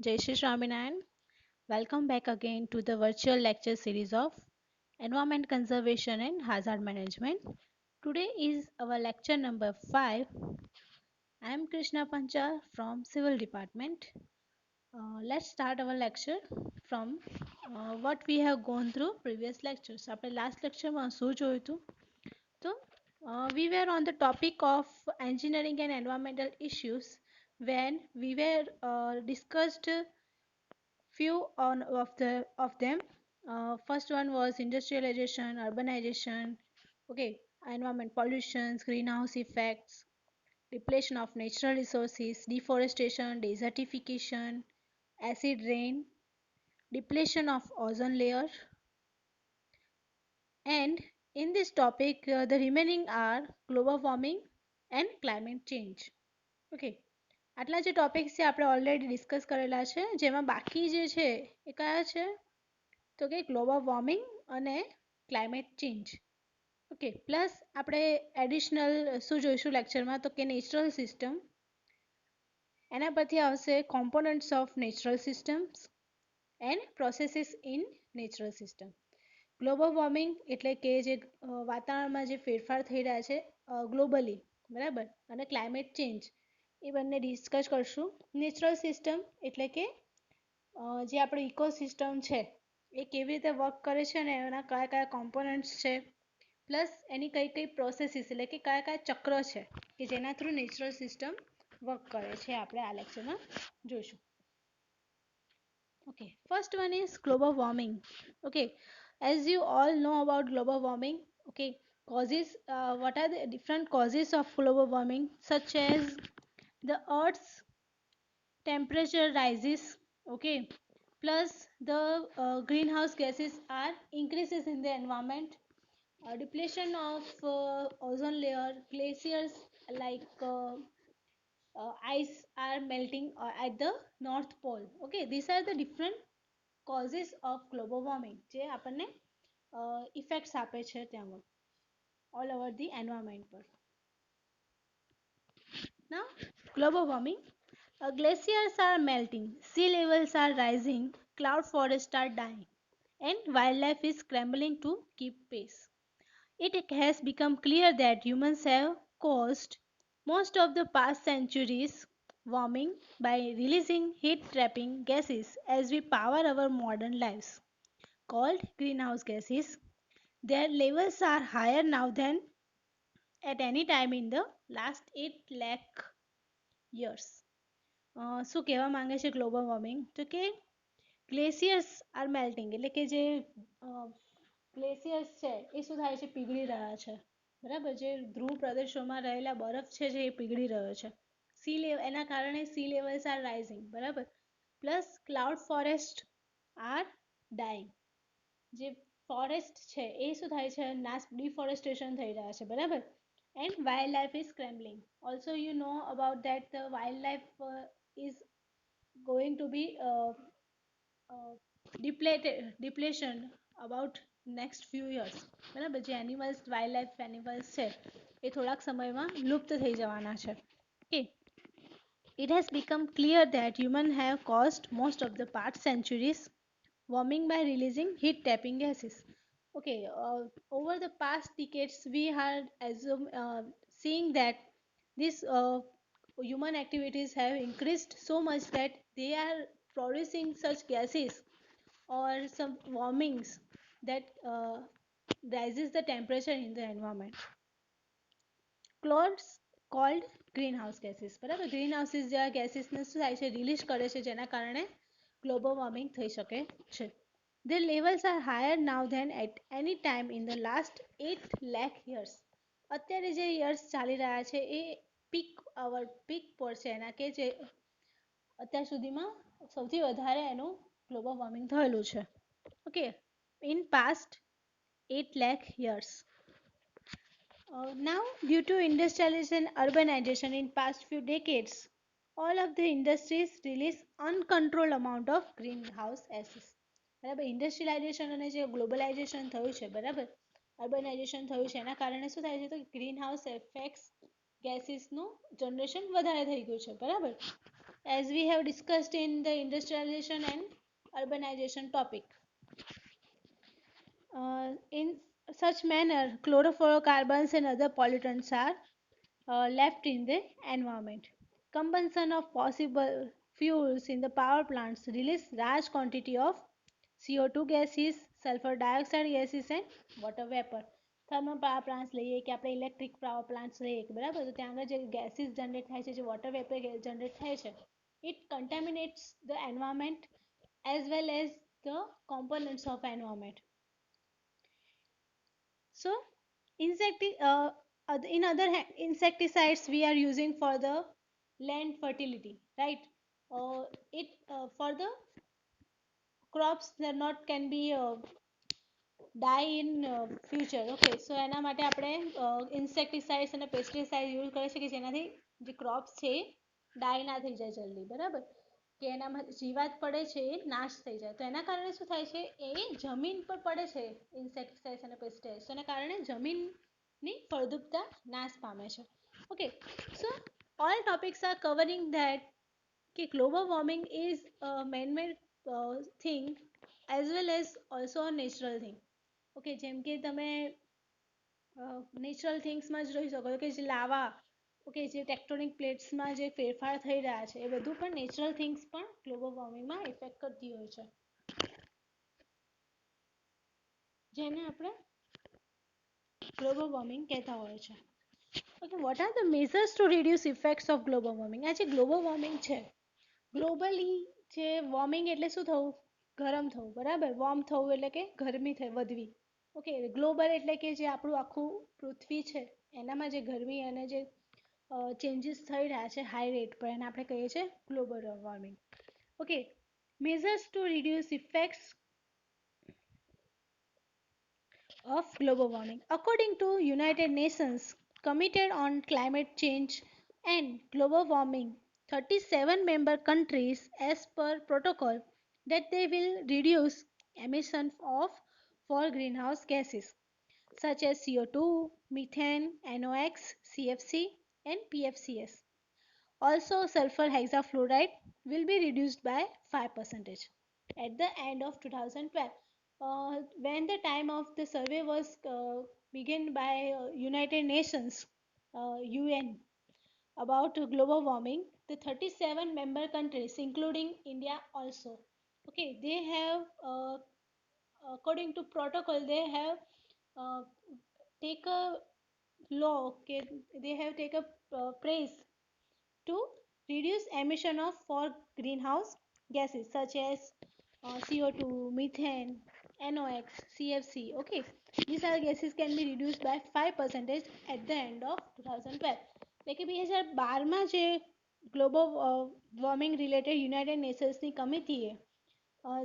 Jai Shri Swaminarayan. Welcome back again to the virtual lecture series of Environment Conservation and Hazard Management. Today is our lecture number 5. I am Krishna Pancha from Civil Department. Let's start our lecture from what we have gone through previous lectures. આપણે last lecture માં શું જોયું હતું? So, we were on the topic of engineering and environmental issues when we were discussed few on of them. First one was industrialization, urbanization, okay, environment pollutions, greenhouse effects, depletion of natural resources, deforestation, desertification, acid rain, depletion of ozone layer, and in this topic the remaining are global warming and climate change. Okay, આટલા જે topics છે આપણે already discuss કરેલા છે, જેમાં બાકી જે છે એ કયા છે તો કે ગ્લોબલ વોર્મિંગ અને ક્લાઇમેટ ચેન્જ. ઓકે, પ્લસ આપણે એડિશનલ શું જોઈશું લેક્ચરમાં તો કે નેચરલ સિસ્ટમ, એના પરથી આવશે components of natural systems and processes in natural system. Global warming એટલે કે જે વાતાવરણમાં જે ફેરફાર થઈ રહ્યા છે ગ્લોબલી, બરાબર, અને ક્લાઇમેટ ચેન્જ એ બંને ડિસ્કસ કરશું. નેચરલ સિસ્ટમ એટલે કે જે આપણું ઇકોસિસ્ટમ છે એ કેવી રીતે વર્ક કરે છે અને એના કયા કયા કોમ્પોનન્ટ્સ છે, પ્લસ એની કઈ કઈ પ્રોસેસીસ એટલે કે કયા કયા ચક્ર છે કે જેના થ્રુ નેચરલ સિસ્ટમ વર્ક કરે છે આપણે આ લેક્ચરમાં જોઈશું. Okay, first one is global warming. Okay, as you all know about global warming, okay, causes, what are the different causes of global warming, such as the earth's temperature rises, okay, plus the greenhouse gases are increases in the environment, depletion of ozone layer, glaciers like ice are melting at the north pole. Okay, these are the different causes of global warming જે આપણને effects આપે છે ત્યાં all over the environment પર. Now, global warming. Glaciers are melting, sea levels are rising, cloud forests are dying, and wildlife is scrambling to keep pace. It has become clear that humans have caused most of the past centuries warming by releasing heat trapping gases as we power our modern lives, called greenhouse gases. Their levels are higher now than at any time in the last 8 lakh years. શું કહેવા માંગે છે global warming તો કે ગ્લેસિયર્સ R melting એટલે કે જે ગ્લેસિયર્સ છે એ શું થાય છે પીગળી રહ્યા છે, બરાબર, જે ધ્રુવ પ્રદેશોમાં રહેલા બરફ છે જે એ પીગળી રહ્યો છે. સી લેવલ એના કારણે સી લેવલ્સ આર રાઇઝિંગ, બરાબર, plus cloud forest are dying, જે ફોરેસ્ટ છે એ શું થાય છે નાશ, ડિફોરેસ્ટેશન થઈ રહ્યા છે, બરાબર, and wildlife is scrambling. Also, you know about that the wildlife is going to be depletion about next few years, બરાબર, જે એનિમલ્સ વાઇલ્ડ લાઈફ એનિમલ્સ છે એ થોડાક સમયમાં લુપ્ત થઈ જવાના છે. Okay, it has become clear that humans have caused most of the past centuries warming by releasing heat trapping gases. Okay, over the past decades, we are seeing that these human activities have increased so much that they are producing such gases or some warmings that rises the temperature in the environment. Clouds called greenhouse gases, બરાબર, green houses જેવા ગેસીસને શું થાય છે release કરે છે જેના કારણે global warming થઈ શકે છે. Their levels are higher now than at any time in the last 8 lakh years. અત્યારે જે years ચાલી રહ્યા છે એ પીક પર છે એના કે જે અત્યાર સુધીમાં સૌથી વધારે એનું ગ્લોબલ વોર્મિંગ થયેલું છે. Okay, in past 8 lakh years. Now, due to industrialization and urbanization in past few decades, all of the industries release uncontrolled amount of greenhouse gases. બરાબર, ઇન્ડસ્ટ્રીલાઇઝેશન અને જે ગ્લોબલાઇઝેશન થયું છે, બરાબર, અર્બનાઇઝેશન થયું છે એના કારણે શું થાય છે તો ગ્રીન હાઉસ એફેક્ટ્સ ગેસીસનું જનરેશન વધારે થઈ ગયું છે, બરાબર, as we have discussed in the industrialization and urbanization topic. In such manner, chlorofluorocarbons and other pollutants are left in the environment. Combustion of possible fuels in the power plants release large quantity of CO2 gases, sulfur dioxide gases and water vapor. Thermal power plants લઈએ કે આપણે electric power plants લઈએ કે બરાબર, તો ત્યાં આગળ જે ગેસીસ જનરેટ થાય છે, જે વોટર વેપર જનરેટ થાય છે, it contaminates the environment as well as the components of environment. So in other hand, insecticides we are using for the land fertility, right? It for the crops that not can be die in future. Okay, so એના માટે આપણે insecticides અને pesticides use કરી શકીએ છીએ, જેનાથી જે crops છે die ના થઈ જાય જલ્દી, બરાબર, કે એનામાં જીવાત પડે છે એ નાશ થઈ જાય. તો એના કારણે શું થાય છે, એ જમીન પર પડે છે insecticides અને pesticides, એના કારણે જમીનની ફળદ્રુપતા નાશ પામે છે. Okay, so all topics are covering that કે global warming is a man-made thing as well as also a natural thing. Okay, જેમ કે તમે નેચરલ થિંગ્સમાં જ જોઈ શકો છો કે જે લાવા, ઓકે, જે ટેક્ટોનિક પ્લેટ્સમાં જે ફેરફાર થઈ રહ્યા છે એ બધું પણ નેચરલ થિંગ્સ પણ ગ્લોબલ વોર્મિંગમાં ઇફેક્ટ કરતી હોય છે, જેને આપણે ગ્લોબલ વોર્મિંગ કહેતા હોય છે. Okay, what are the measures to reduce effects of global warming? આ જે ગ્લોબલ વોર્મિંગ છે, ગ્લોબલી જે વોર્મિંગ એટલે શું થવું, ગરમ થવું, બરાબર, વોર્મ થવું એટલે કે ગરમી થઈ વધવી. ઓકે, ગ્લોબલ એટલે કે જે આપણું આખું પૃથ્વી છે એનામાં જે ગરમી અને જે ચેન્જીસ થઈ રહ્યા છે હાઈ રેટ પર, એને આપણે કહીએ છીએ global warming. Okay, measures to reduce effects of global warming. According to United Nations Committee on Climate Change and Global Warming, 37 member countries as per protocol that they will reduce emission of four greenhouse gases such as CO2, methane, NOx, CFC and PFCs. Also, sulfur hexafluoride will be reduced by 5% at the end of 2012. When the time of the survey was begun by United Nations, UN, about global warming, the 37 member countries, including India also, okay, they have, according to protocol, they have take a law, okay, they have take a praise to reduce emission of four greenhouse gases such as CO2, methane, NOx, CFC. Okay, these are gases can be reduced by 5% at the end of 2012. એટલે કે 2012માં જે global warming related United નેશન્સની કમિટીએ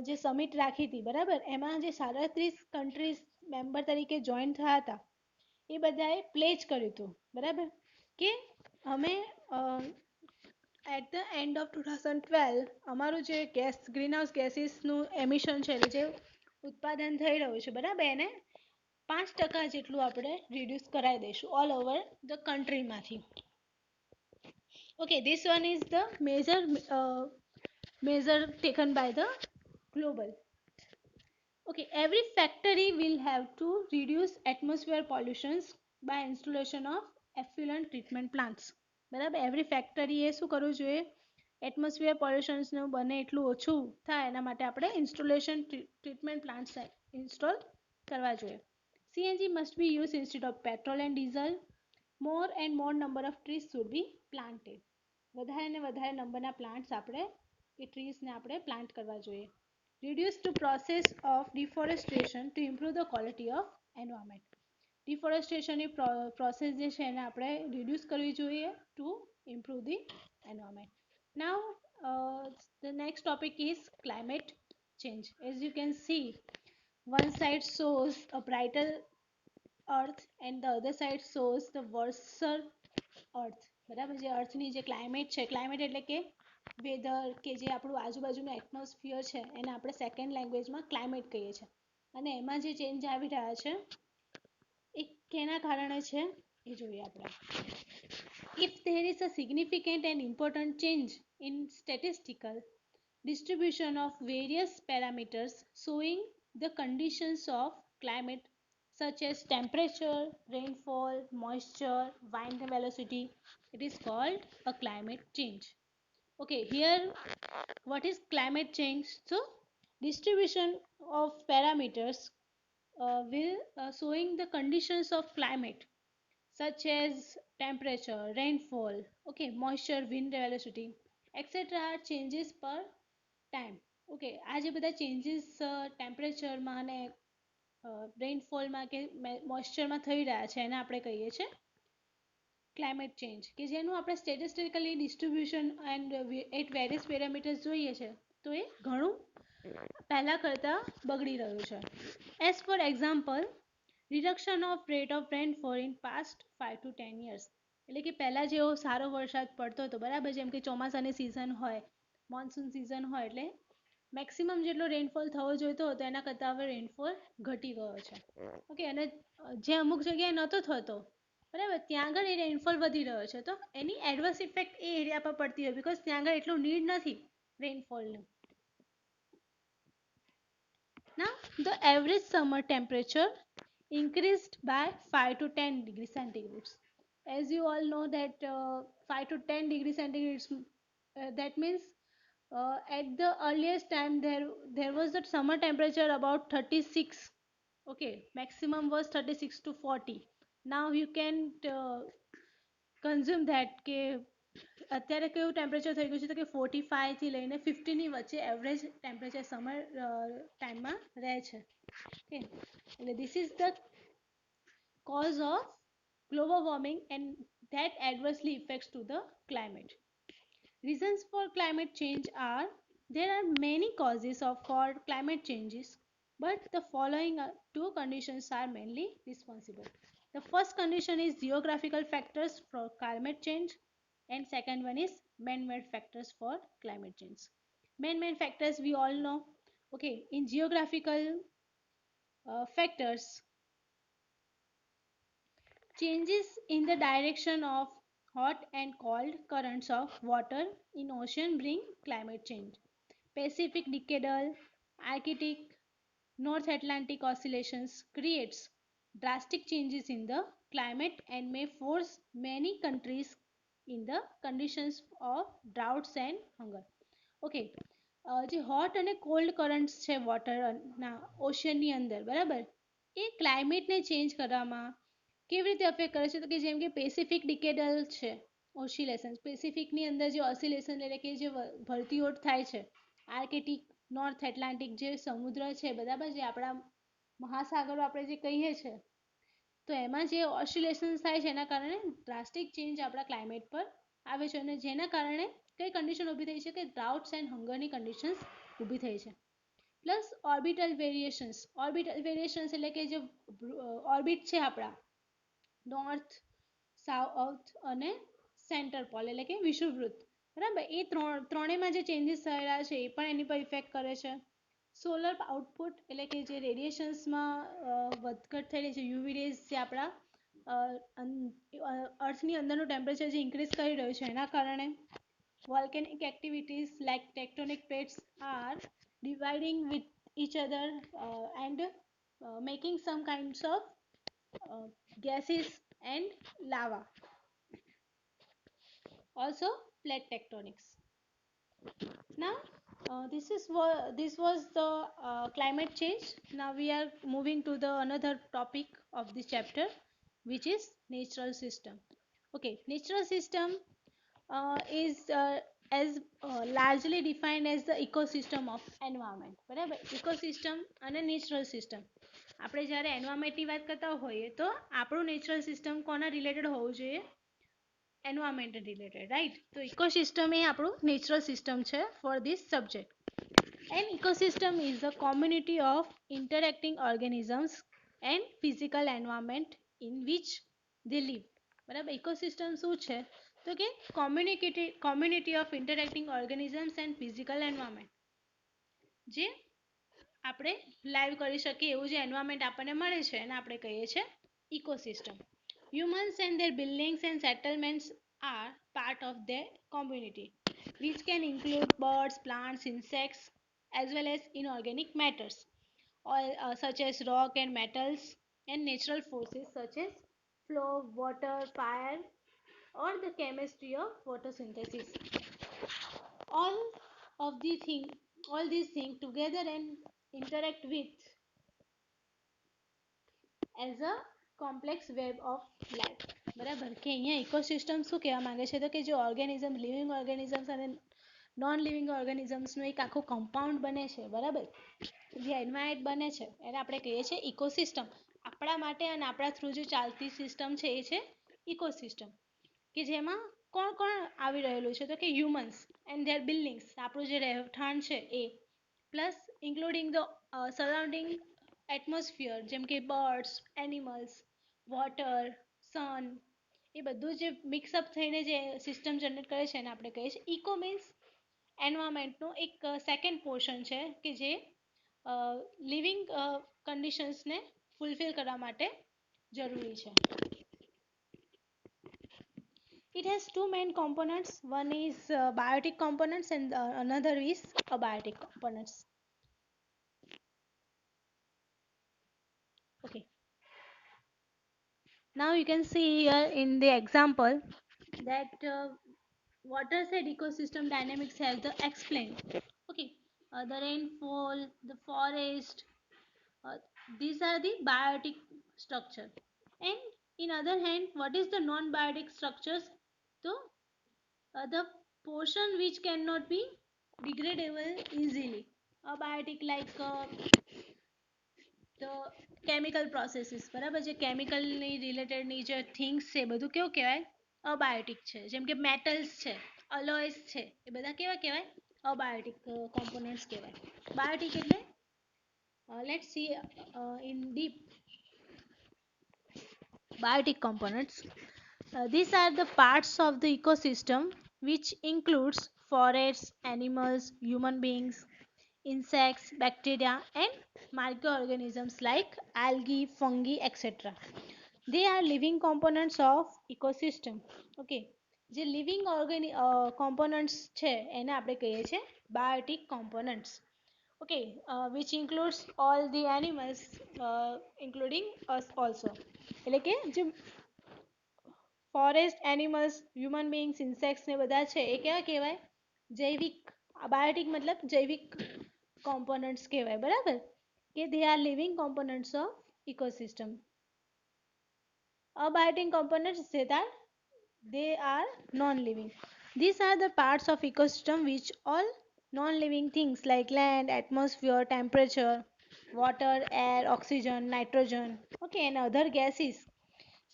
જે summit રાખી હતી, બરાબર, એમાં જે 37 countries member તરીકે join થયા હતા એ બધાએ પ્લેજ કર્યું હતું, બરાબર, કે અમે at the end of 2012 અમારું જે ગેસ ગ્રીનહાઉસ ગેસીસનું એમિશન છે, જે ઉત્પાદન થઈ રહ્યું છે, બરાબર, એને 5% જેટલું આપણે રિડ્યુસ કરાવી દઈશું ઓલ ઓવર ધ કન્ટ્રીમાંથી. Okay, this one is the measure taken by the global. Okay, every factory will have to reduce atmosphere pollutions by installation of effluent treatment plants. બરાબર, એવરી ફેક્ટરીએ શું કરવું જોઈએ, એટમોસ્ફિયર પોલ્યુશન્સનું બને એટલું ઓછું થાય એના માટે આપણે ઇન્સ્ટોલેશન ટ્રીટમેન્ટ પ્લાન્ટ્સ ઇન્સ્ટોલ કરવા જોઈએ. CNG must be used instead of petrol and diesel. More and more number of trees should be planted. વધારે ને વધારે નંબરના પ્લાન્ટ્સ આપણે એ ટ્રીઝને આપણે પ્લાન્ટ કરવા જોઈએ. Reduce the process of deforestation to improve the quality of environment. ડિફોરેસ્ટેશનની process જે છે એને આપણે રિડ્યુસ કરવી જોઈએ to improve the environment. Now the next topic is climate change. As you can see, one side shows a brighter earth and the other side shows the worser earth. બરાબર, જે અર્થની જે ક્લાઇમેટ છે, climate એટલે કે weather, કે જે આપણું આજુબાજુનું એટમોસ્ફિયર છે એને આપણે સેકન્ડ લેંગ્વેજમાં ક્લાઇમેટ કહીએ છીએ, અને એમાં જે ચેન્જ આવી રહ્યા છે એ કેના કારણે છે એ જોઈએ આપણે. If there is a significant and important change in statistical distribution of various parameters showing the conditions of climate such as temperature, rainfall, moisture, wind velocity. It is called a climate change. Okay, here what is climate change? So distribution of parameters will showing the conditions of climate such as temperature, rainfall, okay, moisture, wind velocity, etc. changes per time. Okay આ જે બધા changes ટેમ્પરેચરમાં અને રેઇનફોલમાં કે મોઇશ્ચરમાં થઈ રહ્યા છે એને આપણે કહીએ છીએ ક્લાઇમેટ ચેન્જ, કે જેનું આપણે statistically distribution and at various parameters જોઈએ છે તો એ ઘણું પહેલાં કરતાં બગડી રહ્યું છે. As for example, reduction of rate of rainfall in past 5 to 10 years. એટલે કે પહેલાં જેવો સારો વરસાદ પડતો હતો, બરાબર, જેમ કે ચોમાસાની સિઝન હોય, મોન્સૂન સિઝન હોય, એટલે મેક્સિમમ જેટલો રેનફોલ થવો જોઈતો હતો એના કરતાં હવે રેનફોલ ઘટી ગયો છે. ઓકે, અને જે અમુક જગ્યાએ નહોતો થતો, બરાબર, ત્યાં આગળ એ રેનફોલ વધી રહ્યો છે, તો એની એડવર્સ ઇફેક્ટ એ એરિયા પર પડતી હોય, બિકોઝ ત્યાં આગળ એટલું નીડ નથી રેનફોલનું. Now, the average summer temperature increased by 5 to 10 degrees centigrade. As you all know that 5 to 10 degrees centigrade, that means at the earliest time there was the summer temperature about 36. Okay, maximum was 36 to 40. Now you can consume that કે અત્યારે કેવું temperature થઈ ગયું છે તો કે 45 થી લઈને 50 ની વચ્ચે એવરેજ ટેમ્પરેચર સમર ટાઈમમાં રહે છે. ઓકે, એટલે this is the cause of global warming and that adversely affects to the climate. Reasons for climate change are, there are many causes for climate changes, but the following two conditions are mainly responsible. The first condition is geographical factors for climate change, and second one is man-made factors for climate change. Man-made factors we all know. Okay, in geographical factors, changes in the direction of hot and cold currents of water in ocean bring climate change. Pacific decadal, Arctic, North Atlantic oscillations creates drastic changes in the climate and may force many countries in the conditions of droughts and hunger. Okay, જે hot અને cold currents છે વોટરના ઓશનની અંદર, બરાબર, એ ક્લાઇમેટને change કરવામાં કેવી રીતે affect કરે છે? તો કે જેમ કે પેસિફિક ડિકેડલ છે ઓસિલેશન, પેસિફિકની અંદર જે ઓસિલેશન એટલે કે જે ભરતીઓટ થાય છે, આર્કેટિક, નોર્થ એટલાન્ટિક જે સમુદ્ર છે, બરાબર, જે આપણા મહાસાગરો આપણે જે કહીએ છીએ, તો એમાં જે ઓસિલેશન્સ થાય છે એના કારણે ડ્રાસ્ટિક ચેન્જ આપણા ક્લાઇમેટ પર આવે છે, અને જેના કારણે કઈ કન્ડિશન ઊભી થઈ છે કે ડ્રાઉટ્સ એન્ડ હંગરની કન્ડિશન્સ ઊભી થઈ છે. પ્લસ ઓર્બિટલ વેરિએશન્સ એટલે કે જે ઓર્બિટ છે આપણા નોર્થ, સાઉથ અને સેન્ટર પોલ એટલે કે વિષુવવૃત્ત, બરાબર, એ ત્રણેયમાં જે ચેન્જીસ થયેલા છે એ પણ એની પર ઇફેક્ટ કરે છે. સોલર આઉટપુટ એટલે કે જે રેડિયેશન્સમાં વધઘટ થયેલી છે, યુવી રેઝ જે આપણા અર્થની અંદરનું ટેમ્પરેચર જે ઇન્ક્રીઝ કરી રહ્યું છે એના કારણે volcanic activities like tectonic plates are dividing with each other and making some kinds of gases and lava. Also plate tectonics. Now this was the climate change. Now we are moving to the another topic of this chapter, which is natural system. Okay, natural system is as largely defined as the ecosystem of environment. બરાબર, ecosystem અને natural system. આપણે જ્યારે એન્વાયરમેન્ટની વાત કરતા હોઈએ તો આપણું natural system કોના રિલેટેડ હોવું જોઈએ? Environment related, right? તો ઇકોસિસ્ટમ એ આપણું નેચરલ સિસ્ટમ છે for this subject. An ecosystem is a community of interacting organisms and physical environment in which they live. બરાબર, ઇકોસિસ્ટમ શું છે? તો કે community of interacting organisms and physical environment, જે આપણે લાઈવ કરી શકીએ એવું જે એન્વાયરમેન્ટ આપણને મળે છે એને આપણે કહીએ છીએ ecosystem. Humans and their buildings and settlements are part of their community. which can include birds, plants, insects, as well as inorganic matters, such as rock and metals, and natural forces such as flow, water, fire, or the chemistry of photosynthesis. All of these things, all these things together and interact with as a complex web of life. બરાબર કે અહીંયા ecosystem શું કહેવા માંગે છે તો કે જે ઓર્ગેનિઝમ લિવિંગ ઓર્ગેનિઝમ્સ અને નોન લિવિંગ ઓર્ગેનિઝમ્સનું એક આખું કમ્પાઉન્ડ બને છે બરાબર જે એન્વાયરમેન્ટ બને છે એને આપણે કહીએ છીએ ઇકોસિસ્ટમ આપણા માટે અને આપણા થ્રુ જે ચાલતી સિસ્ટમ છે એ છે ઇકોસિસ્ટમ કે જેમાં કોણ કોણ આવી રહેલું છે તો કે હ્યુમન્સ એન્ડ ધેર બિલ્ડિંગ્સ આપણું જે રહેઠાણ છે એ plus including the surrounding atmosphere જેમ કે બર્ડ્સ એનિમલ્સ વોટર સન એ બધું જે મિક્સઅપ થઈને જે સિસ્ટમ જનરેટ કરે છે એને આપણે કહીએ છીએ ઇકો મીન્સ એન્વાયરમેન્ટનું એક સેકન્ડ પોર્શન છે કે જે લિવિંગ કન્ડિશન્સને ફૂલફિલ કરવા માટે જરૂરી છે. It has two main components. One is biotic components and another is abiotic components. Okay. Now you can see here in the example that water said ecosystem dynamics has the explained. Okay. The rainfall, the forest, uh, these are the biotic structure. And in other hand, what is the non-biotic structures? So the portion which cannot be degradable easily. Abiotic like the chemical processes બરાબર જે કેમિકલની રિલેટેડની જે things છે બધું કેવું કહેવાય અબાયોટિક છે જેમ કે મેટલ્સ છે અલોયસ છે એ બધા કેવા કહેવાય અબાયોટિક કોમ્પોનન્ટ્સ કહેવાય બાયોટિક એટલે let's see in deep biotic components. These are the parts of the ecosystem which includes forests, animals, human beings, insects, bacteria and microorganisms like algae, fungi, etc. They are living components of ecosystem. Okay. જે living components છે એને આપણે કહીએ છીએ biotic components. Okay, which includes all the animals, including us also. એટલે કે જે forest animals human બીંગ્સ insects ને બધા છે એ કેવા કહેવાય જૈવિક બાયોટિક મતલબ જૈવિક કોમ્પોનન્ટ્સ કહેવાય બરાબર કે they are living components of ecosystem. Abiotic components that are they are non-living. These are the parts of ecosystem which all non-living things like land, atmosphere, temperature, water, air, oxygen, nitrogen, okay, and other gases,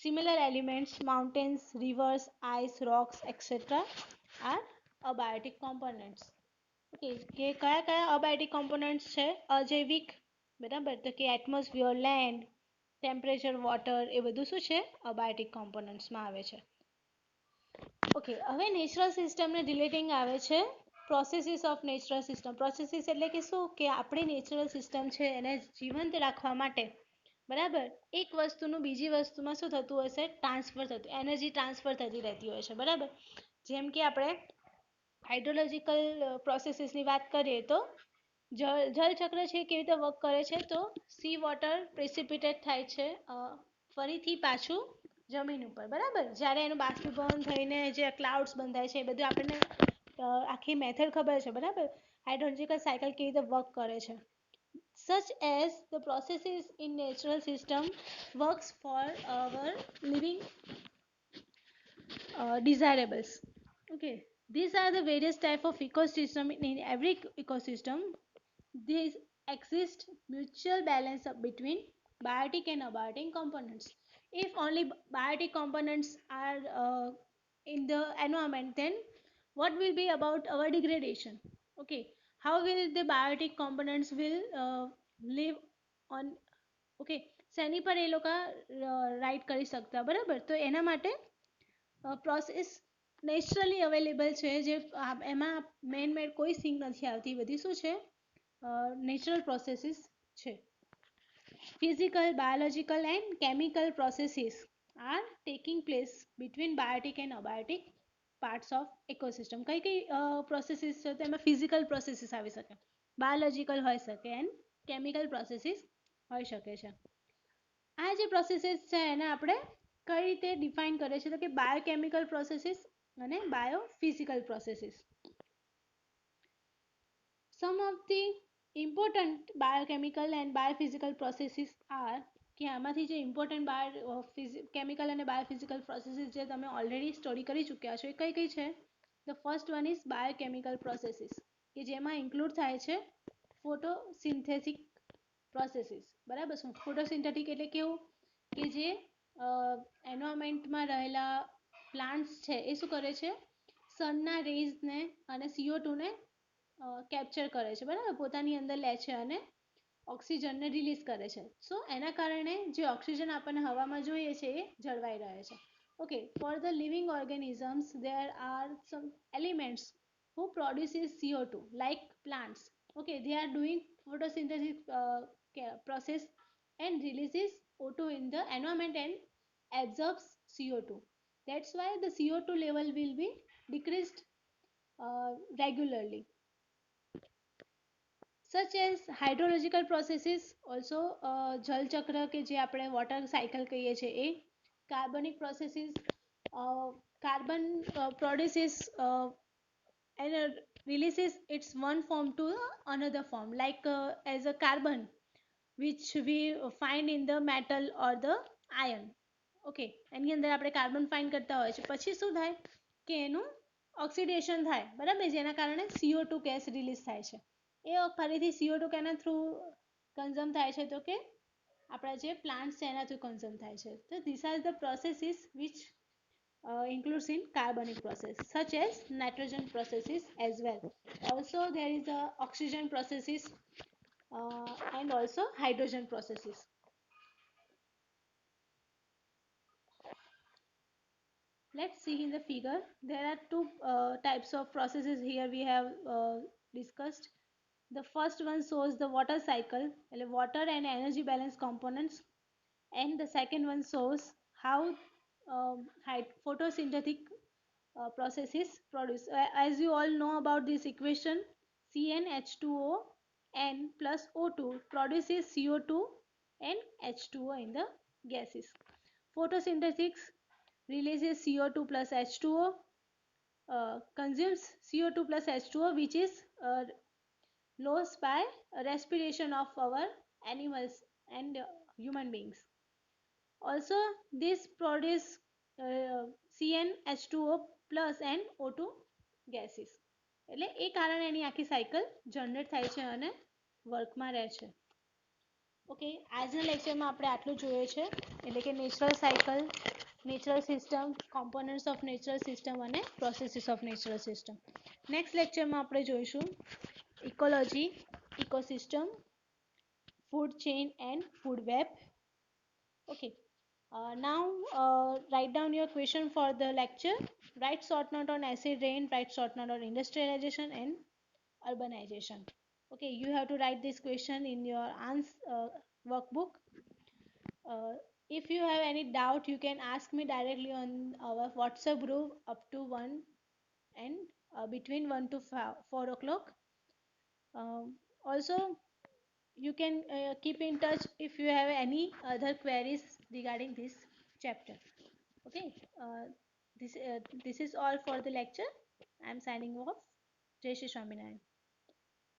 similar elements, mountains, rivers, ice, rocks, etc. are abiotic components. Okay, કે કયા કયા abiotic components છે અજૈવિક બરાબર તો કે atmosphere land temperature water એ બધું શું છે અબાયોટિક કોમ્પોનન્ટ્સમાં આવે છે. ઓકે હવે નેચરલ સિસ્ટમને રિલેટિંગ આવે છે processes of natural system. Processes એટલે કે શું કે આપણી નેચરલ સિસ્ટમ છે એને જીવંત રાખવા માટે બરાબર એક વસ્તુનું બીજી વસ્તુમાં શું થતું હશે ટ્રાન્સફર થતું એનર્જી ટ્રાન્સફર થતી રહેતી હોય છે બરાબર જેમ કે આપણે હાઇડ્રોલોજિકલ પ્રોસેસીસની વાત કરીએ તો જળચક્ર છે કેવી રીતે વર્ક કરે છે તો સી વોટર પ્રેસિપિટેટ થાય છે ફરીથી પાછું જમીન ઉપર બરાબર જ્યારે એનું બાષ્પીભવન થઈને જે ક્લાઉડ્સ બંધાય છે એ બધું આપણને આખી મેથડ ખબર છે બરાબર હાઇડ્રોલોજિકલ સાયકલ કેવી રીતે વર્ક કરે છે such as the processes in natural system works for our living desirables. Okay, these are the various type of ecosystem. In every ecosystem there exist mutual balance between biotic and abiotic components. If only biotic components are in the environment, then what will be about our degradation? Okay, how will the biotic components will live on? Okay શેની પર એ લોકો right કરી શકતા બરાબર તો એના માટે process naturally available છે જે એમાં મેન મેડ કોઈ સિંગ નથી આવતી બધી શું છે નેચરલ પ્રોસેસીસ છે. Physical, biological and chemical processes are taking place between biotic and abiotic parts of ecosystem. કઈ કઈ પ્રોસેસીસ છે તો એમાં ફિઝિકલ પ્રોસેસીસ આવી શકે, બાયોલોજિકલ હોઈ શકે એન્ડ કેમિકલ પ્રોસેસીસ હોઈ શકે છે. આ જે પ્રોસેસીસ છે એને આપણે કઈ રીતે ડિફાઇન કરે છે તો કે બાયોકેમિકલ પ્રોસેસીસ અને biophysical processes. Some of the important biochemical and biophysical processes are કે આમાંથી જે ઇમ્પોર્ટન્ટ કેમિકલ અને બાયોફિઝિકલ પ્રોસેસીસ જે તમે ઓલરેડી સ્ટડી કરી ચૂક્યા છો એ કઈ કઈ છે? The first one is biochemical processes કે જેમાં ઇન્ક્લુડ થાય છે ફોટોસિન્થેટિક પ્રોસેસીસ. બરાબર છે. ફોટોસિન્થેટિક એટલે કેવું કે જે એન્વાયરમેન્ટમાં રહેલા પ્લાન્ટ્સ છે એ શું કરે છે, સનના રેઝને અને CO2 ને કેપ્ચર કરે છે, બરાબર, પોતાની અંદર લે છે અને ઓક્સિજનને રિલીઝ કરે છે. સો એના કારણે જે ઓક્સિજન આપણને હવામાં જોઈએ છે એ જળવાઈ રહે છે. Okay, for the living organisms there are some elements who produces CO2 like plants. Okay, they are doing photosynthesis process and releases O2 in the environment and absorbs CO2. That's why the CO2 level will be decreased regularly. Such as hydrological processes also, જલ ચક્ર કે જે આપણે water cycle કહીએ છીએ એ, કાર્બનિક processes, carbon produces and releases its one form to another form like as a carbon which we find in the metal or the iron. Okay, એની અંદર આપણે કાર્બન ફાઇન્ડ કરતા હોય છે, પછી શું થાય કે એનું ઓક્સિડેશન થાય, બરાબર, જેના કારણે CO2 ગેસ રિલીઝ થાય છે. એ ફરીથી CO2 કેના થ્રુ કન્ઝ્યુમ થાય છે તો કે આપણા જે પ્લાન્ટ્સ છે એના થ્રુ કન્ઝ્યુમ થાય છે. તો this are the processes which includes in carbonic process such as nitrogen processes as well. Also there is a oxygen processes and also hydrogen processes. Let's see in the figure. There are two types of processes here we have discussed. The first one shows the water cycle, water and energy balance components, and the second one shows how photosynthetic processes produce. As you all know about this equation, CnH2O n plus O2 produces CO2 and H2O in the gases. Photosynthesis releases CO2 plus H2O, consumes CO2 plus H2O which is lost by respiration of our animals and human beings. Also this produce CnH2O plus and O2 gases. એટલે એ કારણે એની આખી cycle generate થાય છે અને વર્કમાં રહે છે. Okay, આજના લેક્ચરમાં આપણે આટલું જોઈએ છે, એટલે કે natural cycle, natural system, components of natural system અને processes of natural system. Next લેક્ચરમાં આપણે જોઈશું ecology, ecosystem, food chain and food web. Okay, now write down your question for the lecture. Write short note on acid rain, write short note on industrialization and urbanization. Okay, you have to write this question in your workbook. If you have any doubt you can ask me directly on our WhatsApp group up to 1 and between 1 to 4 o'clock. Also you can keep in touch if you have any other queries regarding this chapter. Okay, this is all for the lecture. I am signing off. Jai Shri Swaminarayan.